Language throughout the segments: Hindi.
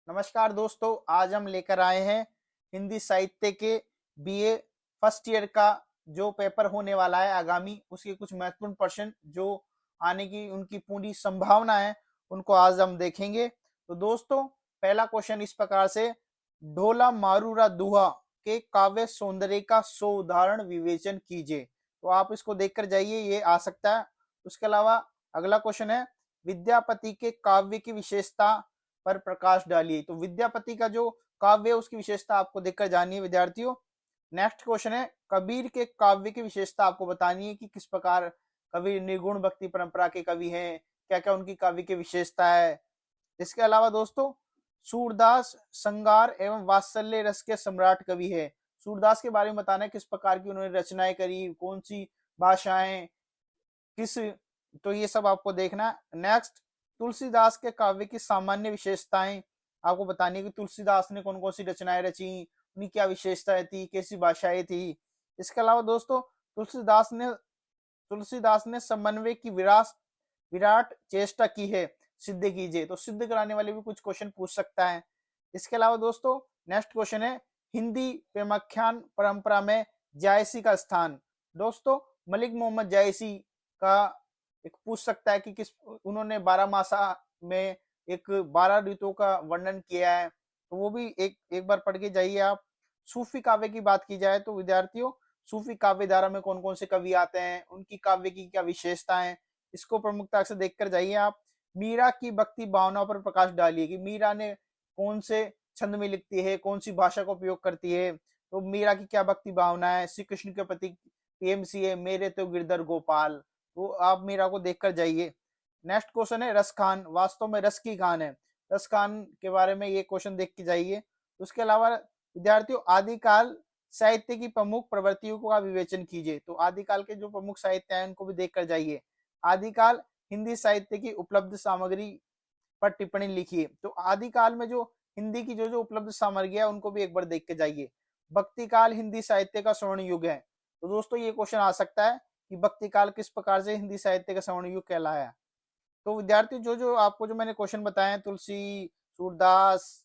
नमस्कार दोस्तों, आज हम लेकर आए हैं हिंदी साहित्य के बीए फर्स्ट ईयर का जो पेपर होने वाला है आगामी, उसके कुछ महत्वपूर्ण प्रश्न जो आने की उनकी पूरी संभावना है, उनको आज हम देखेंगे। तो दोस्तों, पहला क्वेश्चन इस प्रकार से, ढोला मारूरा दुहा के काव्य सौंदर्य का 100 उदाहरण विवेचन कीजिए। तो आप इसको देखकर जाइए, ये आ सकता है। उसके अलावा अगला क्वेश्चन है, विद्यापति के काव्य की विशेषता पर प्रकाश डालिए। तो विद्यापति का जो काव्य है उसकी विशेषता आपको देखकर जानी है विद्यार्थियों। नेक्स्ट क्वेश्चन है, कबीर के काव्य की विशेषता आपको बतानी है कि किस प्रकार कबीर निर्गुण भक्ति परंपरा के कवि हैं, क्या क्या उनकी काव्य की विशेषता है। इसके अलावा दोस्तों, सूरदास श्रृंगार एवं वात्सल्य रस के सम्राट कवि है। सूरदास के बारे में बताना है किस प्रकार की उन्होंने रचनाएं करी, कौन सी भाषाएं, किस, तो ये सब आपको देखना है। नेक्स्ट, तुलसीदास के काव्य की सामान्य विशेषताएं आपको बतानी है कि तुलसीदास ने कौन कौन सी रचनाएं रची, उनकी क्या विशेषताएं थी, कैसी भाषाएं थी। इसके अलावा दोस्तों, तुलसीदास ने समन्वय की विराट चेष्टा की है, सिद्ध कीजिए। तो सिद्ध कराने वाले भी कुछ क्वेश्चन पूछ सकता है। इसके अलावा दोस्तों, नेक्स्ट क्वेश्चन है, हिंदी प्रेमाख्यान परंपरा में जायसी का स्थान। दोस्तों, मलिक मोहम्मद जायसी का एक पूछ सकता है कि किस, उन्होंने 12 मासा में एक 12 ऋतुओं का वर्णन किया है, तो वो भी एक बार पढ़ के जाइए आप। सूफी काव्य की बात की जाए तो विद्यार्थियों, सूफी काव्य धारा में कौन कौन से कवि आते हैं, उनकी काव्य की क्या विशेषता है, इसको प्रमुखता से देखकर जाइए आप। मीरा की भक्ति भावनाओं पर प्रकाश डालिए कि मीरा ने कौन से छंद में लिखती है, कौन सी भाषा का उपयोग करती है, तो मीरा की क्या भक्ति भावना है, श्री कृष्ण के प्रति पीएमसी है मेरे तो गिरधर गोपाल, तो आप मीरा को देखकर जाइए। नेक्स्ट क्वेश्चन है, रस खान वास्तव में रस की खान है। रस खान के बारे में ये क्वेश्चन देख के जाइए। उसके अलावा विद्यार्थियों, आदिकाल साहित्य की प्रमुख प्रवृत्तियों का विवेचन कीजिए। तो आदिकाल के जो प्रमुख साहित्य हैं उनको भी देखकर जाइए। आदिकाल हिंदी साहित्य की उपलब्ध सामग्री पर टिप्पणी लिखिए। तो आदिकाल में जो हिंदी की जो जो उपलब्ध सामग्री है उनको भी एक बार देख के जाइए। भक्ति काल हिंदी साहित्य का स्वर्ण युग है। तो दोस्तों, ये क्वेश्चन आ सकता है कि भक्ति काल किस प्रकार से हिंदी साहित्य का स्वर्ण युग कहलाया। तो विद्यार्थी, जो जो आपको जो मैंने क्वेश्चन बताए हैं, तुलसी, सूरदास,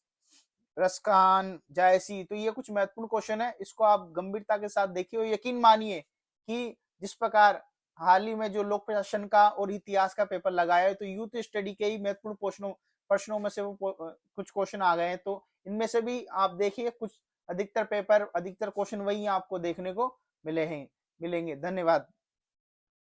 रसखान, जायसी, तो ये कुछ महत्वपूर्ण क्वेश्चन है, इसको आप गंभीरता के साथ देखिए और यकीन मानिए कि जिस प्रकार हाल ही में जो लोक प्रशासन का और इतिहास का पेपर लगाया है, तो यूथ स्टडी के ही महत्वपूर्ण प्रश्नों में से वो कुछ क्वेश्चन आ गए हैं। तो इनमें से भी आप देखिए, कुछ अधिकतर क्वेश्चन वही आपको देखने को मिलेंगे। धन्यवाद।